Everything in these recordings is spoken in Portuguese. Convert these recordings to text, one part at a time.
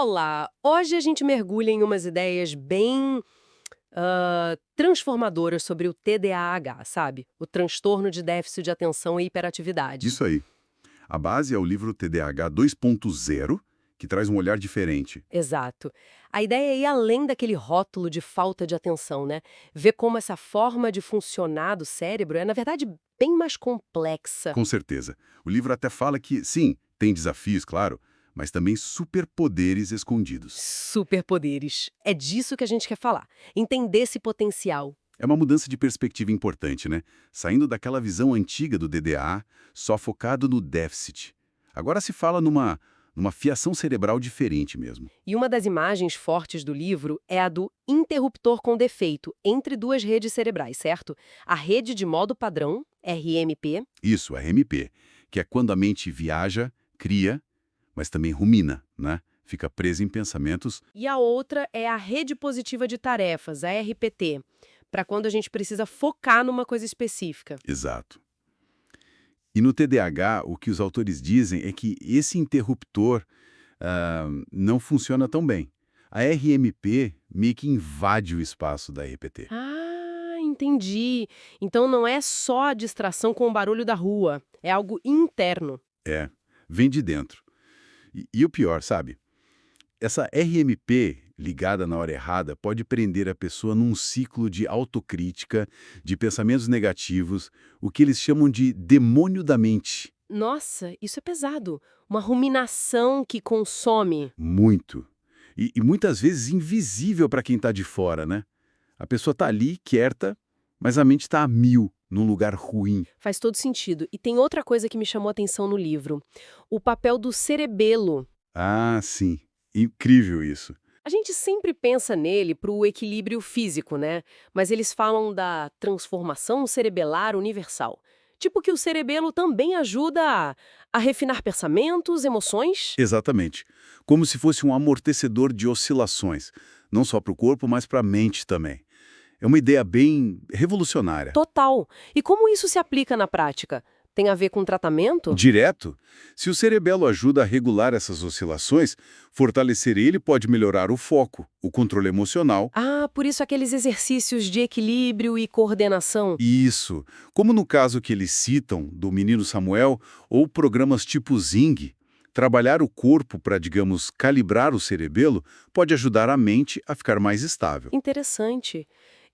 Olá! Hoje a gente mergulha em umas ideias bem transformadoras sobre o TDAH, sabe? O transtorno de déficit de atenção e hiperatividade. Isso aí. A base é o livro TDAH 2.0, que traz um olhar diferente. Exato. A ideia é ir além daquele rótulo de falta de atenção, né? Ver como essa forma de funcionar do cérebro é, na verdade, bem mais complexa. Com certeza. O livro até fala que, sim, tem desafios, claro, mas também superpoderes escondidos. Superpoderes. É disso que a gente quer falar. Entender esse potencial. É uma mudança de perspectiva importante, né? Saindo daquela visão antiga do DDA, só focado no déficit. Agora se fala numa fiação cerebral diferente mesmo. E uma das imagens fortes do livro é a do interruptor com defeito entre duas redes cerebrais, certo? A rede de modo padrão, RMP, Isso, RMP, que é quando a mente viaja, cria, mas também rumina, né? Fica presa em pensamentos. e a outra é a rede positiva de tarefas, a RPT, para quando a gente precisa focar numa coisa específica. Exato. E no TDAH, o que os autores dizem é que esse interruptor não funciona tão bem. A RMP meio que invade o espaço da RPT. Ah, entendi. Então não é só a distração com o barulho da rua, é algo interno. É, vem de dentro. E o pior, sabe? Essa RMP ligada na hora errada pode prender a pessoa num ciclo de autocrítica, de pensamentos negativos, o que eles chamam de demônio da mente. Nossa, isso é pesado. Uma ruminação que consome. Muito. E muitas vezes invisível para quem está de fora, né? A pessoa está ali, quieta, mas a mente está a mil, num lugar ruim. Faz todo sentido. E tem outra coisa que me chamou a atenção no livro: o papel do cerebelo. Ah, sim. Incrível isso. A gente sempre pensa nele para o equilíbrio físico, né? Mas eles falam da transformação cerebelar universal. Tipo que o cerebelo também ajuda a refinar pensamentos, emoções. Exatamente. Como se fosse um amortecedor de oscilações, não só para o corpo, mas para a mente também. É uma ideia bem revolucionária. Total. E como isso se aplica na prática? Tem a ver com tratamento? Direto, se o cerebelo ajuda a regular essas oscilações, fortalecer ele pode melhorar o foco, o controle emocional. Ah, por isso aqueles exercícios de equilíbrio e coordenação. Isso, como no caso que eles citam do menino Samuel, ou programas tipo Zing, trabalhar o corpo para, digamos, calibrar o cerebelo pode ajudar a mente a ficar mais estável. Interessante.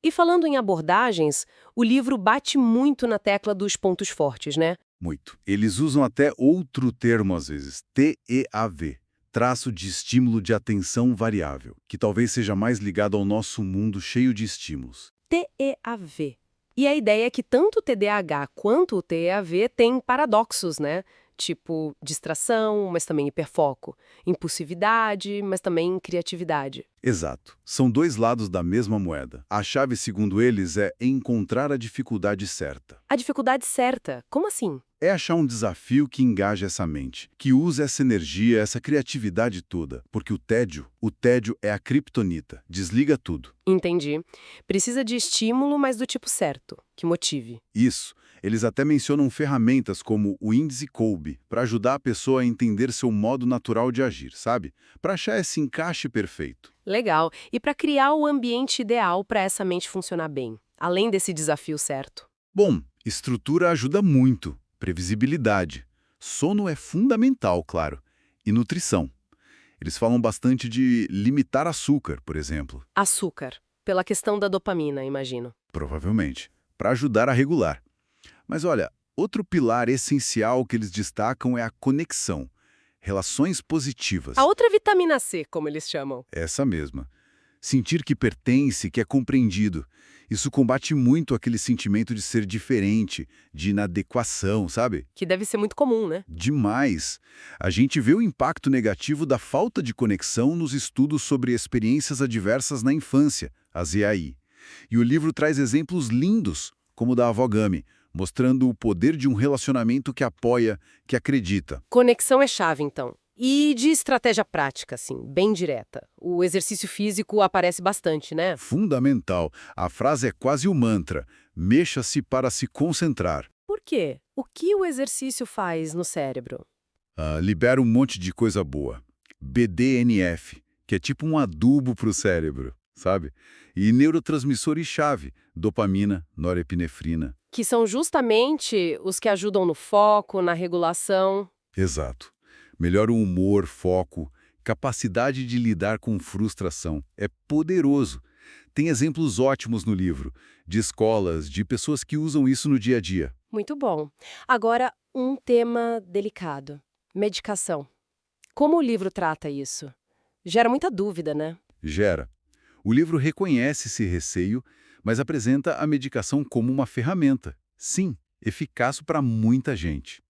E falando em abordagens, o livro bate muito na tecla dos pontos fortes, né? Muito. Eles usam até outro termo às vezes, TEAV, traço de estímulo de atenção variável, que talvez seja mais ligado ao nosso mundo cheio de estímulos. TEAV. E a ideia é que tanto o TDAH quanto o TEAV têm paradoxos, né? Tipo distração, mas também hiperfoco. Impulsividade, mas também criatividade. Exato. São dois lados da mesma moeda. A chave, segundo eles, é encontrar a dificuldade certa. A dificuldade certa, como assim? É achar um desafio que engaje essa mente, que use essa energia, essa criatividade toda, porque o tédio é a criptonita, desliga tudo. Entendi. Precisa de estímulo, mas do tipo certo, que motive. Isso. Eles até mencionam ferramentas como o índice Kolbe, para ajudar a pessoa a entender seu modo natural de agir, sabe? Para achar esse encaixe perfeito. Legal. E para criar o ambiente ideal para essa mente funcionar bem, além desse desafio certo. Bom, estrutura ajuda muito, previsibilidade. Sono é fundamental, claro. E nutrição. Eles falam bastante de limitar açúcar, por exemplo, Açúcar, pela questão da dopamina, imagino. provavelmente, para ajudar a regular. Mas olha, outro pilar essencial que eles destacam é a conexão, relações positivas. A outra é vitamina C, como eles chamam. Essa mesma. Sentir que pertence, que é compreendido. Isso combate muito aquele sentimento de ser diferente, de inadequação, sabe? Que deve ser muito comum, né? Demais. A gente vê o impacto negativo da falta de conexão nos estudos sobre experiências adversas na infância, as EAI. E o livro traz exemplos lindos, como o da avó Gami, mostrando o poder de um relacionamento que apoia, que acredita. Conexão é chave, então. E de estratégia prática, assim, bem direta. O exercício físico aparece bastante, né? Fundamental. A frase é quase um mantra. Mexa-se para se concentrar. Por quê? O que o exercício faz no cérebro? Libera um monte de coisa boa. BDNF, que é tipo um adubo para o cérebro, sabe? E neurotransmissores-chave, dopamina, norepinefrina. Que são justamente os que ajudam no foco, na regulação. Exato. Melhora o humor, foco, capacidade de lidar com frustração. É poderoso. Tem exemplos ótimos no livro, de escolas, de pessoas que usam isso no dia a dia. Muito bom. Agora, um tema delicado. Medicação. Como o livro trata isso? Gera muita dúvida, né? Gera. O livro reconhece esse receio, mas apresenta a medicação como uma ferramenta. Sim, eficaz para muita gente.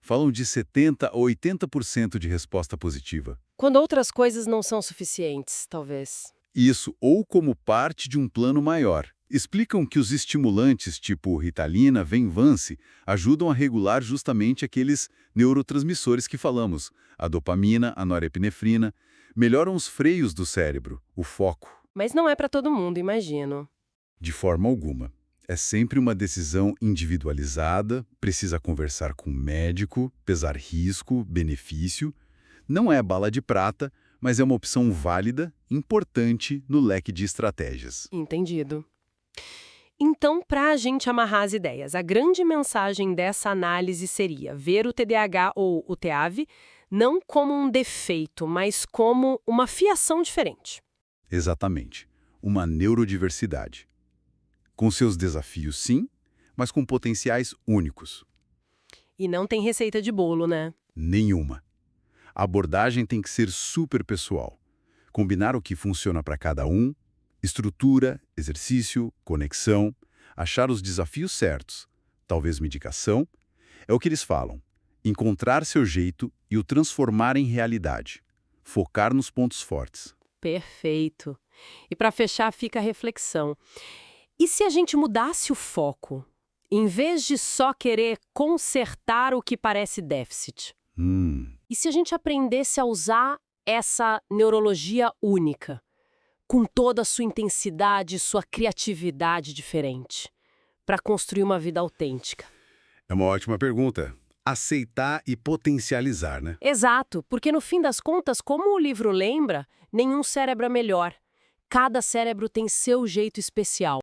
Falam de 70% a 80% de resposta positiva. Quando outras coisas não são suficientes, talvez. Isso ou como parte de um plano maior. Explicam que os estimulantes tipo Ritalina, Venvance, ajudam a regular justamente aqueles neurotransmissores que falamos, a dopamina, a norepinefrina, melhoram os freios do cérebro, o foco. Mas não é para todo mundo, imagino. De forma alguma. É sempre uma decisão individualizada, precisa conversar com o médico, pesar risco, benefício. Não é bala de prata, mas é uma opção válida, importante no leque de estratégias. Entendido. Então, para a gente amarrar as ideias, a grande mensagem dessa análise seria ver o TDAH ou o TEAV não como um defeito, mas como uma fiação diferente. Exatamente. Uma neurodiversidade. Com seus desafios, sim, mas com potenciais únicos. E não tem receita de bolo, né? Nenhuma. A abordagem tem que ser super pessoal. Combinar o que funciona para cada um, estrutura, exercício, conexão, achar os desafios certos, talvez medicação, é o que eles falam. Encontrar seu jeito e o transformar em realidade. Focar nos pontos fortes. Perfeito. E para fechar, fica a reflexão. E se a gente mudasse o foco? Em vez de só querer consertar o que parece déficit? E se a gente aprendesse a usar essa neurologia única, com toda a sua intensidade e sua criatividade diferente, para construir uma vida autêntica? É uma ótima pergunta. Aceitar e potencializar, né? Exato, porque no fim das contas, como o livro lembra, nenhum cérebro é melhor. Cada cérebro tem seu jeito especial.